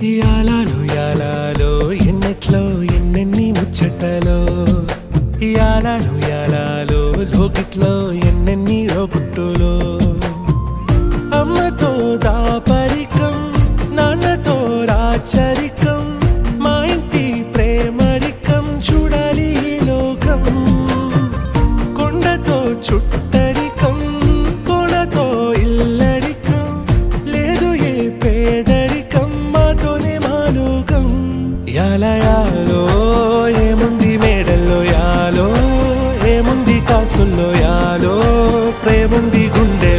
యాలాలో యాలాలో ఎన్నెట్లో ఎన్నెన్ని ముచ్చటలో యాలాలో యాలాలో లోకిట్లో ఎన్నెన్ని రోగుట్టులో అమ్మతో దాపరికం నాన్నతో రాచరికం మా ఇంటి ప్రేమరికం చూడాలి ఈ లోకం కొండతో చుట్టరికం కొనతో ఇల్లరికం లేదు ఏ పేదరికం మాతోనే మా లోకం యాలయాలో ఏముంది మేడల్లో యాలో ఏముంది కాసుల్లో యాలో ప్రేముంది గుండె